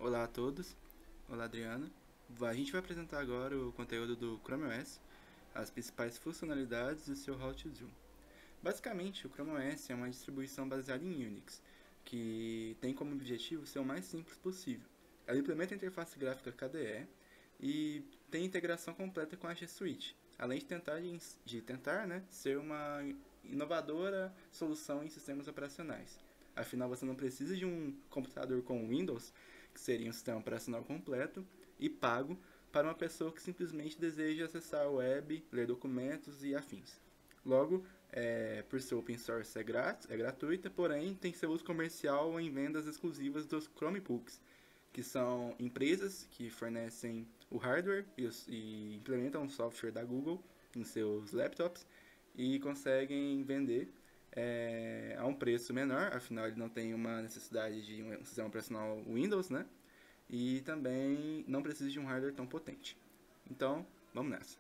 Olá a todos, olá Adriana. A gente vai apresentar agora o conteúdo do Chrome OS, as principais funcionalidades e o seu How to Do. Basicamente, o Chrome OS é uma distribuição baseada em Unix, que tem como objetivo ser o mais simples possível. Ela implementa a interface gráfica KDE e tem integração completa com a G Suite, além de tentar ser uma inovadora solução em sistemas operacionais. Afinal, você não precisa de um computador com Windows, que seria um sistema operacional completo e pago para uma pessoa que simplesmente deseja acessar a web, ler documentos e afins. Logo, por ser open source é gratuita, porém tem seu uso comercial em vendas exclusivas dos Chromebooks, que são empresas que fornecem o hardware e implementam o software da Google em seus laptops e conseguem vender a um preço menor, afinal ele não tem uma necessidade de um sistema operacional Windows, né? E também não precisa de um hardware tão potente. Então, vamos nessa.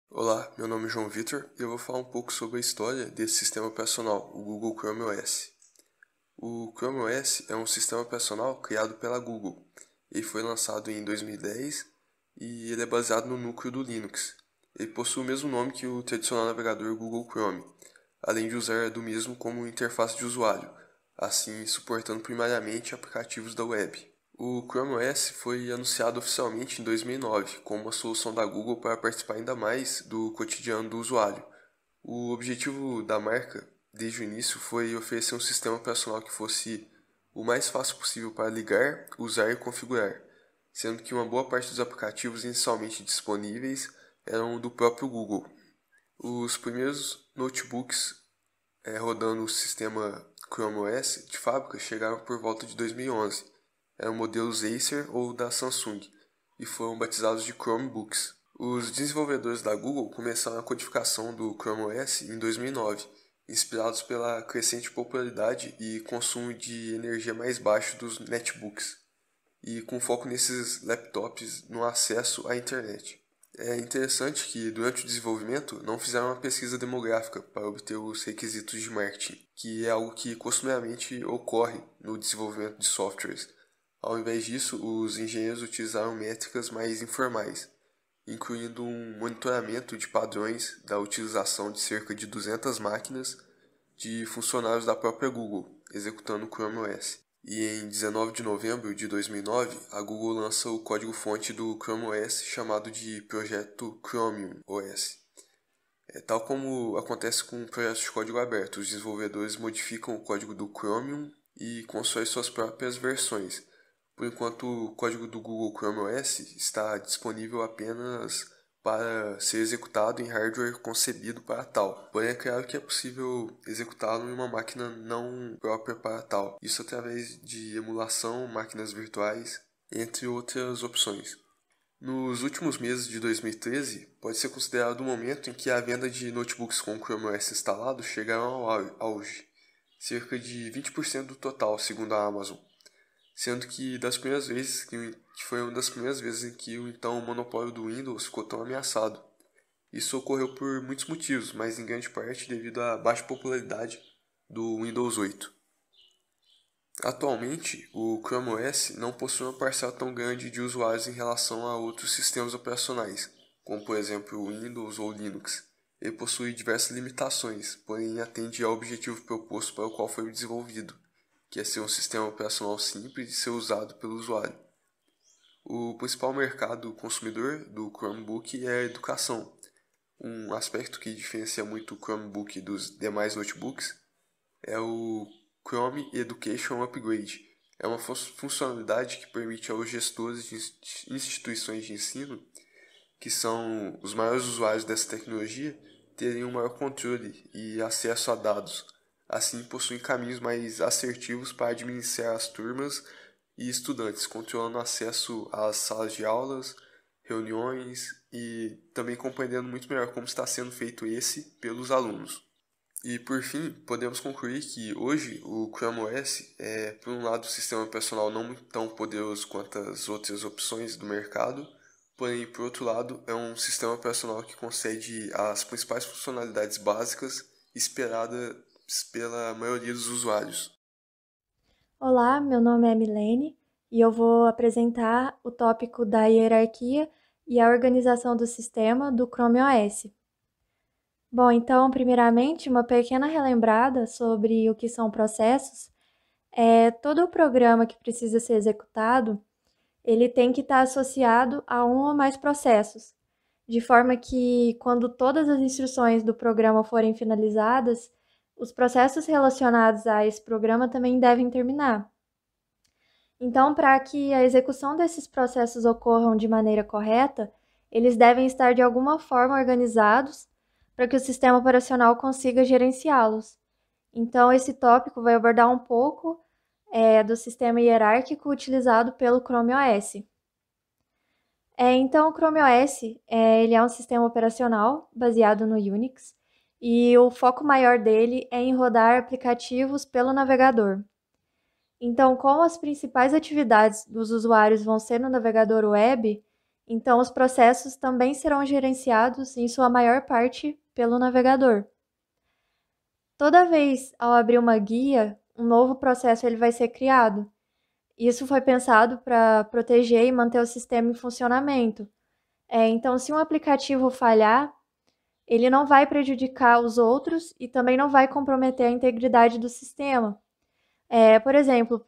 Olá, meu nome é João Vitor e eu vou falar um pouco sobre a história desse sistema operacional, o Google Chrome OS. O Chrome OS é um sistema operacional criado pela Google. Ele foi lançado em 2010 e ele é baseado no núcleo do Linux. Ele possui o mesmo nome que o tradicional navegador Google Chrome, além de usar do mesmo como interface de usuário, assim suportando primariamente aplicativos da web. O Chrome OS foi anunciado oficialmente em 2009 como uma solução da Google para participar ainda mais do cotidiano do usuário. O objetivo da marca, desde o início, foi oferecer um sistema operacional que fosse o mais fácil possível para ligar, usar e configurar, sendo que uma boa parte dos aplicativos inicialmente disponíveis eram do próprio Google. Os primeiros notebooks rodando o sistema Chrome OS de fábrica chegaram por volta de 2011. Eram modelos Acer ou da Samsung e foram batizados de Chromebooks. Os desenvolvedores da Google começaram a codificação do Chrome OS em 2009, inspirados pela crescente popularidade e consumo de energia mais baixo dos netbooks, e com foco nesses laptops no acesso à internet. É interessante que, durante o desenvolvimento, não fizeram uma pesquisa demográfica para obter os requisitos de marketing, que é algo que costumeiramente ocorre no desenvolvimento de softwares. Ao invés disso, os engenheiros utilizaram métricas mais informais, incluindo um monitoramento de padrões da utilização de cerca de 200 máquinas de funcionários da própria Google, executando o Chrome OS. E em 19 de novembro de 2009, a Google lança o código-fonte do Chrome OS chamado de Projeto Chromium OS. Tal como acontece com projetos de código aberto, os desenvolvedores modificam o código do Chromium e constroem suas próprias versões. Por enquanto, o código do Google Chrome OS está disponível apenas para ser executado em hardware concebido para tal. Porém, é claro que é possível executá-lo em uma máquina não própria para tal. Isso através de emulação, máquinas virtuais, entre outras opções. Nos últimos meses de 2013, pode ser considerado o momento em que a venda de notebooks com Chrome OS instalado chegaram ao auge, cerca de 20% do total, segundo a Amazon, sendo que foi uma das primeiras vezes em que o então monopólio do Windows ficou tão ameaçado. Isso ocorreu por muitos motivos, mas em grande parte devido à baixa popularidade do Windows 8. Atualmente, o Chrome OS não possui uma parcela tão grande de usuários em relação a outros sistemas operacionais, como por exemplo o Windows ou Linux. Ele possui diversas limitações, porém atende ao objetivo proposto para o qual foi desenvolvido, que é ser um sistema operacional simples de ser usado pelo usuário. O principal mercado consumidor do Chromebook é a educação. Um aspecto que diferencia muito o Chromebook dos demais notebooks é o Chrome Education Upgrade. É uma funcionalidade que permite aos gestores de instituições de ensino, que são os maiores usuários dessa tecnologia, terem um maior controle e acesso a dados. Assim, possuem caminhos mais assertivos para administrar as turmas e estudantes, controlando o acesso às salas de aulas, reuniões e também compreendendo muito melhor como está sendo feito esse pelos alunos. E por fim, podemos concluir que hoje o Chrome OS é, por um lado, um sistema operacional não muito tão poderoso quanto as outras opções do mercado, porém, por outro lado, é um sistema operacional que concede as principais funcionalidades básicas esperadas pela maioria dos usuários. Olá, meu nome é Milene e eu vou apresentar o tópico da hierarquia e a organização do sistema do Chrome OS. Bom, então, primeiramente, uma pequena relembrada sobre o que são processos. Todo o programa que precisa ser executado, ele tem que estar associado a um ou mais processos, de forma que, quando todas as instruções do programa forem finalizadas, os processos relacionados a esse programa também devem terminar. Então, para que a execução desses processos ocorram de maneira correta, eles devem estar de alguma forma organizados para que o sistema operacional consiga gerenciá-los. Então, esse tópico vai abordar um pouco do sistema hierárquico utilizado pelo Chrome OS. Então, o Chrome OS ele é um sistema operacional baseado no Unix e o foco maior dele é em rodar aplicativos pelo navegador. Então, como as principais atividades dos usuários vão ser no navegador web, então os processos também serão gerenciados, em sua maior parte, pelo navegador. Toda vez ao abrir uma guia, um novo processo ele vai ser criado. Isso foi pensado para proteger e manter o sistema em funcionamento. Então, se um aplicativo falhar, ele não vai prejudicar os outros e também não vai comprometer a integridade do sistema. Por exemplo,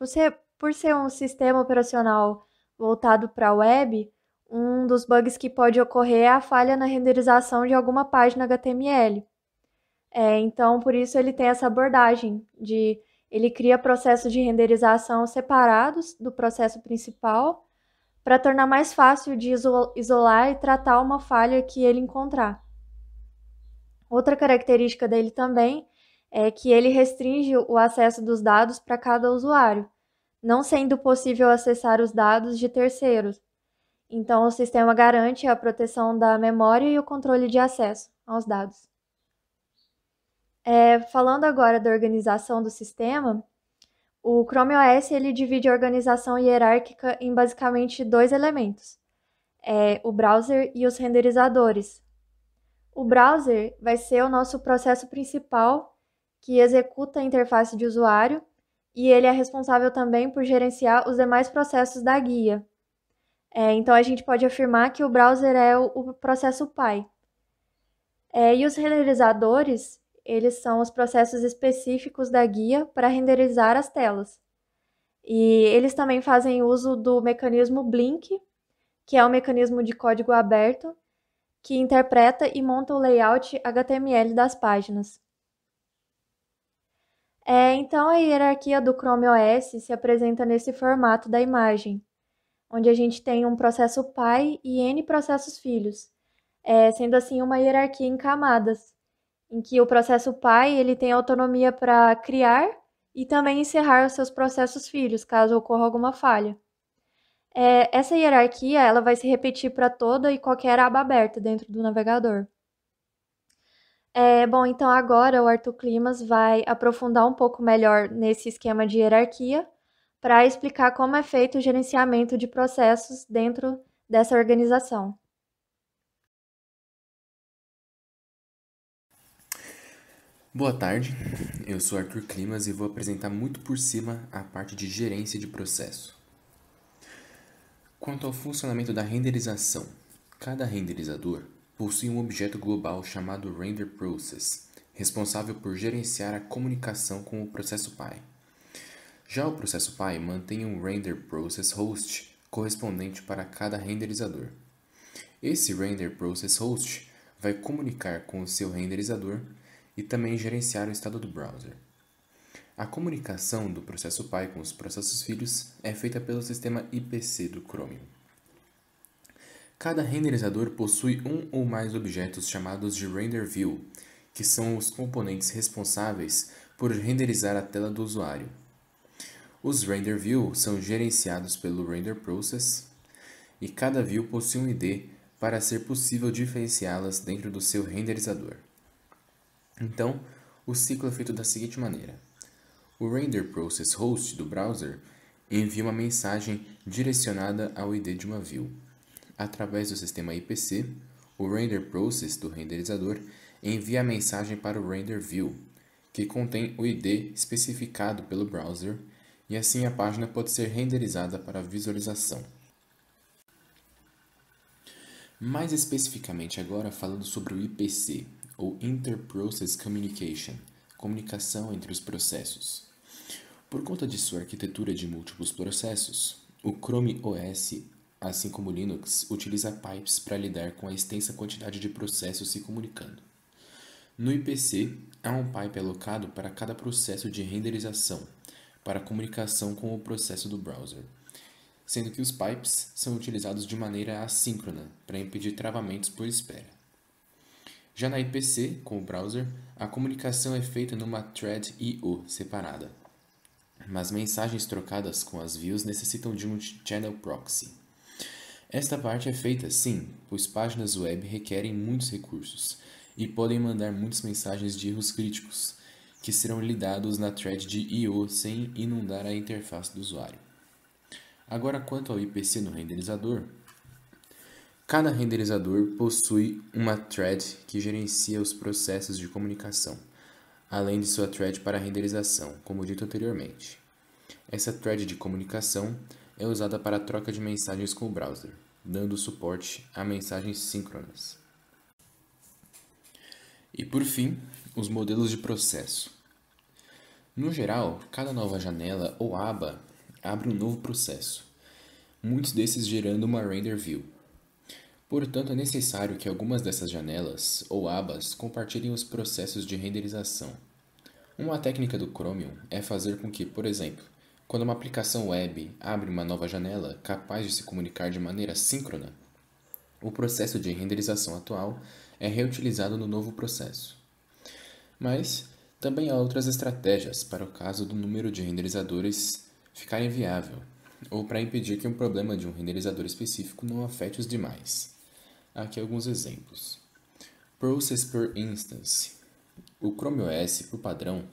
por ser um sistema operacional voltado para a web, um dos bugs que pode ocorrer é a falha na renderização de alguma página HTML. Então, por isso ele tem essa abordagem de ele cria processos de renderização separados do processo principal para tornar mais fácil de isolar e tratar uma falha que ele encontrar. Outra característica dele também é que ele restringe o acesso dos dados para cada usuário, não sendo possível acessar os dados de terceiros. Então, o sistema garante a proteção da memória e o controle de acesso aos dados. Falando agora da organização do sistema, o Chrome OS ele divide a organização hierárquica em basicamente dois elementos, o browser e os renderizadores. O browser vai ser o nosso processo principal que executa a interface de usuário e ele é responsável também por gerenciar os demais processos da guia. Então, a gente pode afirmar que o browser é o processo pai. E os renderizadores, eles são os processos específicos da guia para renderizar as telas. E eles também fazem uso do mecanismo Blink, que é um mecanismo de código aberto, que interpreta e monta o layout HTML das páginas. Então, a hierarquia do Chrome OS se apresenta nesse formato da imagem, onde a gente tem um processo pai e N processos filhos, sendo assim uma hierarquia em camadas, em que o processo pai ele tem autonomia para criar e também encerrar os seus processos filhos, caso ocorra alguma falha. Essa hierarquia ela vai se repetir para toda e qualquer aba aberta dentro do navegador. Bom, então agora o Arthur Klimas vai aprofundar um pouco melhor nesse esquema de hierarquia para explicar como é feito o gerenciamento de processos dentro dessa organização. Boa tarde, eu sou Arthur Klimas e vou apresentar muito por cima a parte de gerência de processo. Quanto ao funcionamento da renderização, cada renderizador possui um objeto global chamado Render Process, responsável por gerenciar a comunicação com o processo pai. Já o processo pai mantém um Render Process Host correspondente para cada renderizador. Esse Render Process Host vai comunicar com o seu renderizador e também gerenciar o estado do browser. A comunicação do processo pai com os processos filhos é feita pelo sistema IPC do Chromium. Cada renderizador possui um ou mais objetos chamados de Render View, que são os componentes responsáveis por renderizar a tela do usuário. Os Render View são gerenciados pelo Render Process e cada view possui um ID para ser possível diferenciá-las dentro do seu renderizador. Então, o ciclo é feito da seguinte maneira. O Render Process Host do browser envia uma mensagem direcionada ao ID de uma view. Através do sistema IPC, o Render Process do renderizador envia a mensagem para o Render View, que contém o ID especificado pelo browser e assim a página pode ser renderizada para visualização. Mais especificamente agora falando sobre o IPC, ou Inter-Process Communication, comunicação entre os processos. Por conta de sua arquitetura de múltiplos processos, o Chrome OS, assim como o Linux, utiliza pipes para lidar com a extensa quantidade de processos se comunicando. No IPC, há um pipe alocado para cada processo de renderização, para comunicação com o processo do browser, sendo que os pipes são utilizados de maneira assíncrona para impedir travamentos por espera. Já na IPC, com o browser, a comunicação é feita numa thread I/O separada, mas mensagens trocadas com as views necessitam de um channel proxy. Esta parte é feita, sim, pois páginas web requerem muitos recursos e podem mandar muitas mensagens de erros críticos, que serão lidados na thread de I/O sem inundar a interface do usuário. Agora, quanto ao IPC no renderizador, cada renderizador possui uma thread que gerencia os processos de comunicação, além de sua thread para renderização, como dito anteriormente. Essa thread de comunicação é usada para a troca de mensagens com o browser, dando suporte a mensagens síncronas. E por fim, os modelos de processo. No geral, cada nova janela ou aba abre um novo processo, muitos desses gerando uma render view. Portanto, é necessário que algumas dessas janelas ou abas compartilhem os processos de renderização. Uma técnica do Chromium é fazer com que, por exemplo, quando uma aplicação web abre uma nova janela capaz de se comunicar de maneira síncrona, o processo de renderização atual é reutilizado no novo processo. Mas também há outras estratégias para o caso do número de renderizadores ficar inviável, ou para impedir que um problema de um renderizador específico não afete os demais. Aqui alguns exemplos. Process per Instance. O Chrome OS, por padrão,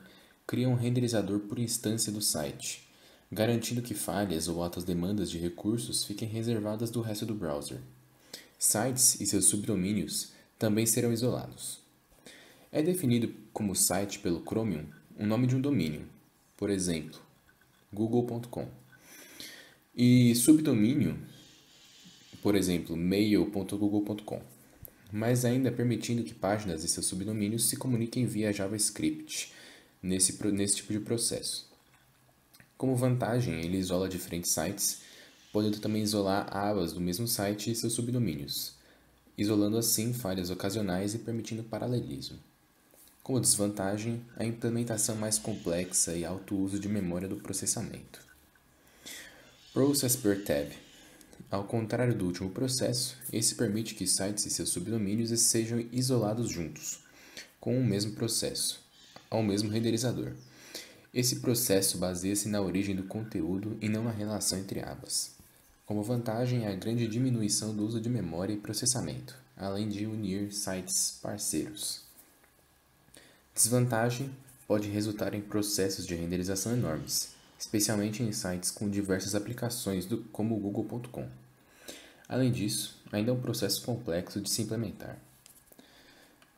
cria um renderizador por instância do site, garantindo que falhas ou altas demandas de recursos fiquem reservadas do resto do browser. Sites e seus subdomínios também serão isolados. É definido como site pelo Chromium o nome de um domínio, por exemplo, google.com. E subdomínio, por exemplo, mail.google.com, mas ainda permitindo que páginas e seus subdomínios se comuniquem via JavaScript nesse tipo de processo. Como vantagem, ele isola diferentes sites, podendo também isolar abas do mesmo site e seus subdomínios, isolando assim falhas ocasionais e permitindo paralelismo. Como desvantagem, a implementação mais complexa e alto uso de memória do processamento. Process per tab. Ao contrário do último processo, esse permite que sites e seus subdomínios sejam isolados juntos, com o mesmo processo, ao mesmo renderizador. Esse processo baseia-se na origem do conteúdo e não na relação entre abas. Como vantagem, a grande diminuição do uso de memória e processamento, além de unir sites parceiros. Desvantagem pode resultar em processos de renderização enormes, especialmente em sites com diversas aplicações como o google.com. Além disso, ainda é um processo complexo de se implementar.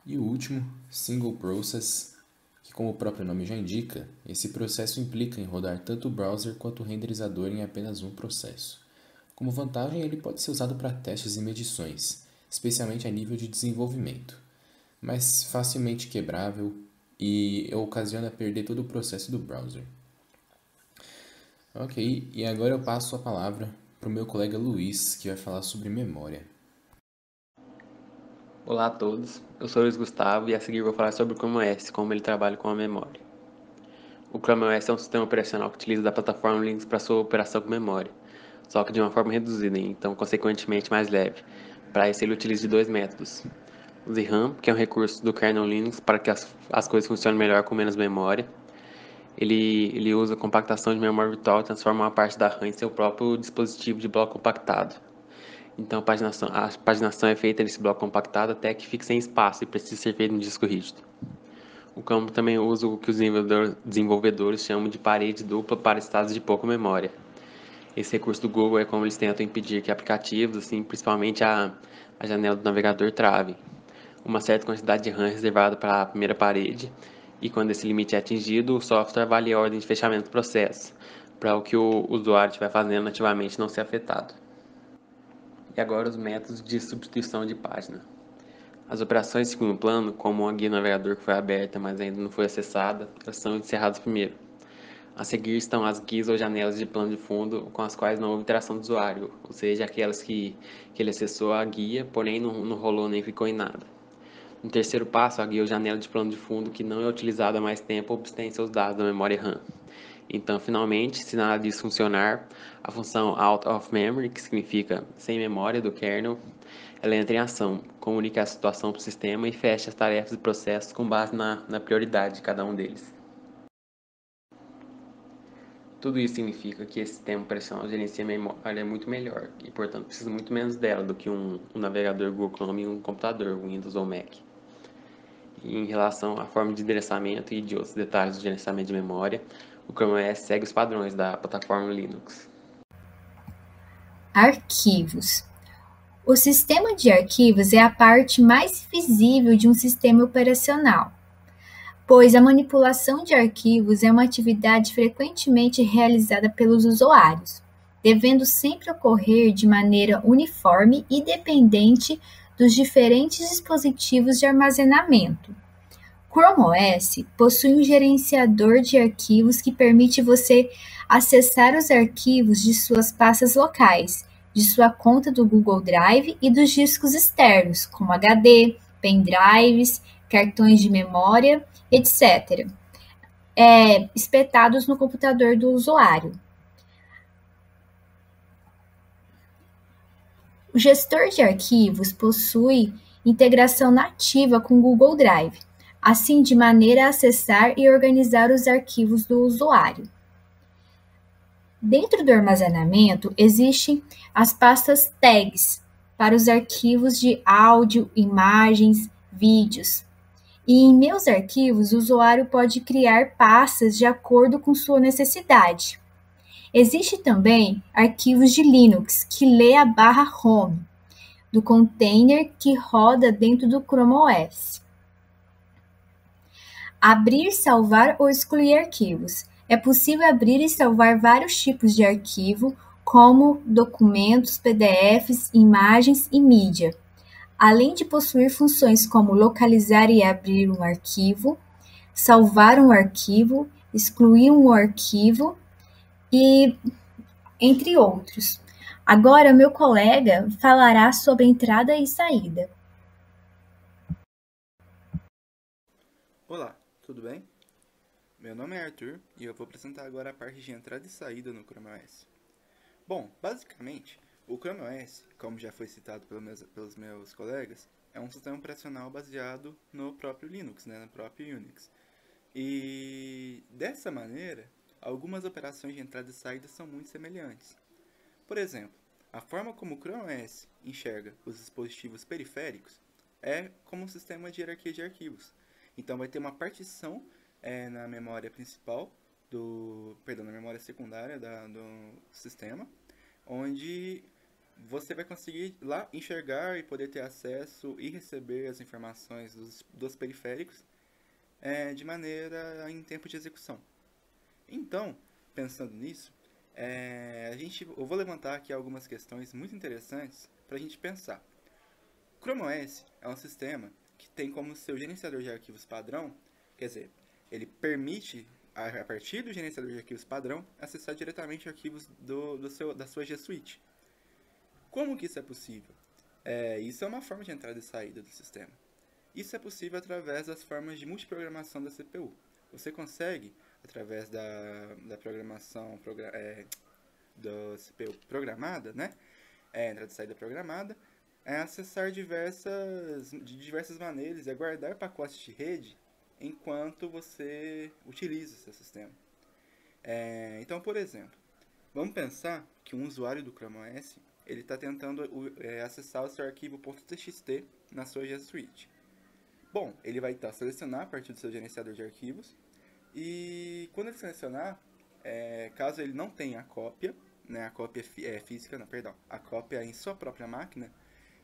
E o último, Single Process, que como o próprio nome já indica, esse processo implica em rodar tanto o browser quanto o renderizador em apenas um processo. Como vantagem, ele pode ser usado para testes e medições, especialmente a nível de desenvolvimento, mas facilmente quebrável e ocasiona perder todo o processo do browser. Ok, e agora eu passo a palavra para o meu colega Luiz, que vai falar sobre memória. Olá a todos, eu sou o Luiz Gustavo e a seguir vou falar sobre o Chrome OS, como ele trabalha com a memória. O Chrome OS é um sistema operacional que utiliza da plataforma Linux para sua operação com memória, só que de uma forma reduzida, então consequentemente mais leve. Para isso ele utiliza de dois métodos. O ZRAM, que é um recurso do kernel Linux para que as coisas funcionem melhor com menos memória. Ele usa compactação de memória virtual e transforma uma parte da RAM em seu próprio dispositivo de bloco compactado. Então a paginação é feita nesse bloco compactado até que fique sem espaço e precisa ser feito no disco rígido. O Chrome também usa o que os desenvolvedores chamam de parede dupla para estados de pouca memória. Esse recurso do Google é como eles tentam impedir que aplicativos, assim, principalmente a janela do navegador, travem. Uma certa quantidade de RAM é reservada para a primeira parede, e quando esse limite é atingido, o software avalia a ordem de fechamento do processo, para o que o usuário estiver fazendo nativamente não ser afetado. E agora os métodos de substituição de página. As operações de segundo plano, como uma guia navegador que foi aberta, mas ainda não foi acessada, elas são encerradas primeiro. A seguir estão as guias ou janelas de plano de fundo com as quais não houve interação do usuário, ou seja, aquelas que ele acessou a guia, porém não rolou nem ficou em nada. No terceiro passo, a guia ou janela de plano de fundo que não é utilizada há mais tempo obtém seus dados da memória RAM. Então, finalmente, se nada disso funcionar, a função out of memory, que significa sem memória do kernel, ela entra em ação, comunica a situação para o sistema e fecha as tarefas e processos com base na prioridade de cada um deles. Tudo isso significa que esse sistema operacional gerencia a memória muito melhor e, portanto, precisa muito menos dela do que um navegador Google Chrome e um computador Windows ou Mac. E em relação à forma de endereçamento e de outros detalhes do gerenciamento de memória, o Chrome OS segue os padrões da plataforma Linux. Arquivos. O sistema de arquivos é a parte mais visível de um sistema operacional, pois a manipulação de arquivos é uma atividade frequentemente realizada pelos usuários, devendo sempre ocorrer de maneira uniforme e dependente dos diferentes dispositivos de armazenamento. Chrome OS possui um gerenciador de arquivos que permite você acessar os arquivos de suas pastas locais, de sua conta do Google Drive e dos discos externos, como HD, pendrives, cartões de memória, etc., espetados no computador do usuário. O gestor de arquivos possui integração nativa com o Google Drive, assim de maneira a acessar e organizar os arquivos do usuário. Dentro do armazenamento, existem as pastas tags para os arquivos de áudio, imagens, vídeos. E em meus arquivos, o usuário pode criar pastas de acordo com sua necessidade. Existe também arquivos de Linux, que lê a barra home do container que roda dentro do Chrome OS. Abrir, salvar ou excluir arquivos. É possível abrir e salvar vários tipos de arquivo, como documentos, PDFs, imagens e mídia, além de possuir funções como localizar e abrir um arquivo, salvar um arquivo, excluir um arquivo e entre outros. Agora, meu colega falará sobre entrada e saída. Olá, tudo bem? Meu nome é Arthur e eu vou apresentar agora a parte de entrada e saída no Chrome OS. Bom, basicamente, o Chrome OS, como já foi citado pelos meus colegas, é um sistema operacional baseado no próprio Linux, no próprio Unix. E dessa maneira, algumas operações de entrada e saída são muito semelhantes. Por exemplo, a forma como o Chrome OS enxerga os dispositivos periféricos é como um sistema de hierarquia de arquivos. Então vai ter uma partição na memória principal, na memória secundária do sistema, onde você vai conseguir lá enxergar e poder ter acesso e receber as informações dos periféricos de maneira em tempo de execução. Então, pensando nisso, eu vou levantar aqui algumas questões muito interessantes para a gente pensar. O Chrome OS é um sistema que tem como seu gerenciador de arquivos padrão, quer dizer, ele permite, a partir do gerenciador de arquivos padrão, acessar diretamente arquivos da sua G Suite. Como que isso é possível? Isso é uma forma de entrada e saída do sistema. Isso é possível através das formas de multiprogramação da CPU. Você consegue, através da programação da CPU programada, entrada e saída programada, acessar de diversas maneiras e guardar pacotes de rede enquanto você utiliza seu sistema. Então, por exemplo, vamos pensar que um usuário do Chrome OS ele está tentando acessar o seu arquivo .txt na sua G Suite. Bom, ele vai selecionar a partir do seu gerenciador de arquivos e quando ele selecionar, caso ele não tenha a cópia, a cópia física, a cópia em sua própria máquina,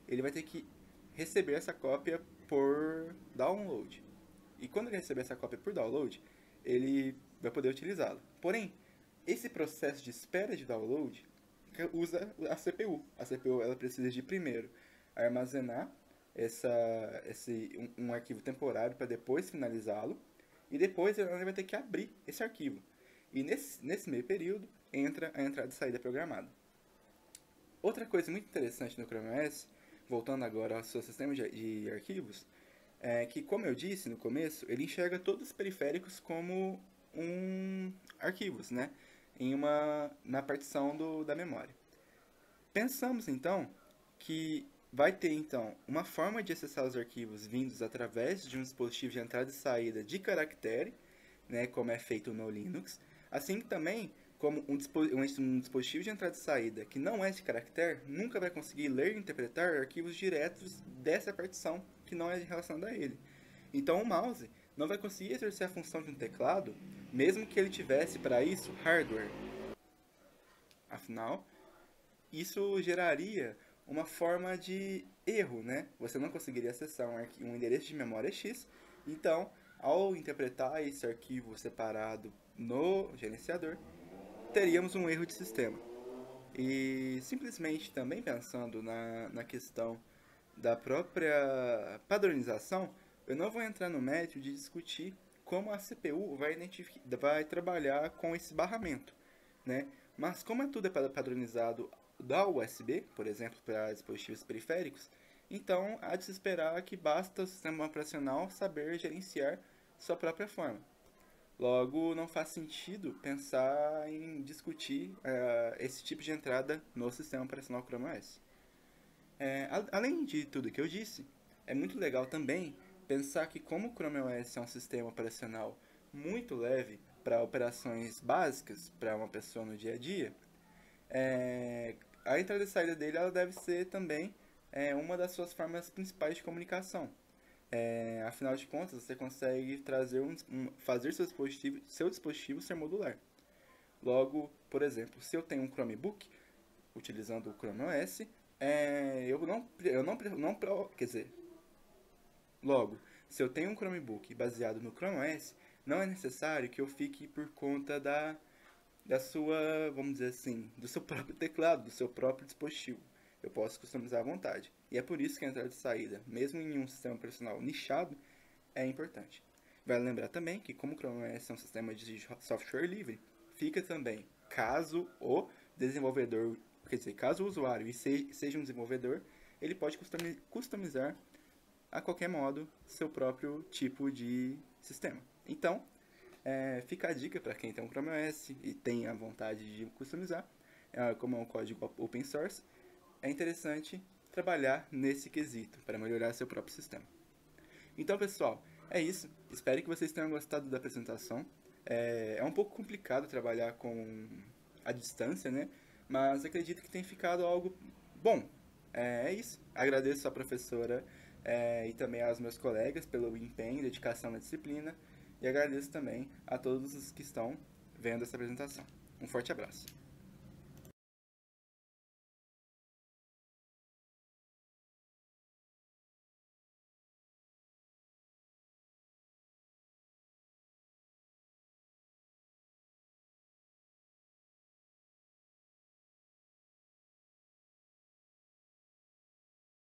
ele vai ter que receber essa cópia por download. E quando ele receber essa cópia por download, ele vai poder utilizá-la. Porém, esse processo de espera de download usa a CPU. A CPU ela precisa de primeiro armazenar um arquivo temporário para depois finalizá-lo, e depois ela vai ter que abrir esse arquivo. E nesse meio período entra a entrada e saída programada. Outra coisa muito interessante no Chrome OS, voltando agora ao seu sistema de arquivos, é que, como eu disse no começo, ele enxerga todos os periféricos como arquivos, né? Na partição da memória. Pensamos então que vai ter então uma forma de acessar os arquivos vindos através de um dispositivo de entrada e saída de caractere, né, como é feito no Linux, assim que também como um dispositivo de entrada e saída que não é de caractere nunca vai conseguir ler e interpretar arquivos diretos dessa partição que não é relacionada a ele. Então o mouse não vai conseguir exercer a função de um teclado, mesmo que ele tivesse para isso hardware. Afinal, isso geraria uma forma de erro, né? Você não conseguiria acessar um endereço de memória X, então, ao interpretar esse arquivo separado no gerenciador, teríamos um erro de sistema. E simplesmente também pensando na questão da própria padronização, eu não vou entrar no mérito de discutir como a CPU vai trabalhar com esse barramento, né? Mas como tudo é padronizado da USB, por exemplo, para dispositivos periféricos, então há de se esperar que basta o sistema operacional saber gerenciar sua própria forma. Logo, não faz sentido pensar em discutir esse tipo de entrada no sistema operacional Chrome OS. Além de tudo que eu disse, é muito legal também pensar que como o Chrome OS é um sistema operacional muito leve para operações básicas, para uma pessoa no dia a dia, a entrada e saída dele ela deve ser também uma das suas formas principais de comunicação. Afinal de contas, você consegue fazer seu dispositivo ser modular. Logo, por exemplo, se eu tenho um Chromebook utilizando o Chrome OS, logo, se eu tenho um Chromebook baseado no Chrome OS, não é necessário que eu fique por conta da sua, vamos dizer assim, do seu próprio teclado, do seu próprio dispositivo. Eu posso customizar à vontade. E é por isso que a entrada e saída, mesmo em um sistema operacional nichado, é importante. Vale lembrar também que como o Chrome OS é um sistema de software livre, fica também, caso o desenvolvedor, caso o usuário seja um desenvolvedor, ele pode customizar a qualquer modo seu próprio tipo de sistema. Então, fica a dica para quem tem um Chrome OS e tem a vontade de customizar, como é um código open source, é interessante trabalhar nesse quesito para melhorar seu próprio sistema. Então, pessoal, é isso. Espero que vocês tenham gostado da apresentação. É um pouco complicado trabalhar com a distância, né? Mas acredito que tem ficado algo bom. É isso. Agradeço a professora e também aos meus colegas pelo empenho e dedicação na disciplina. E agradeço também a todos os que estão vendo essa apresentação. Um forte abraço.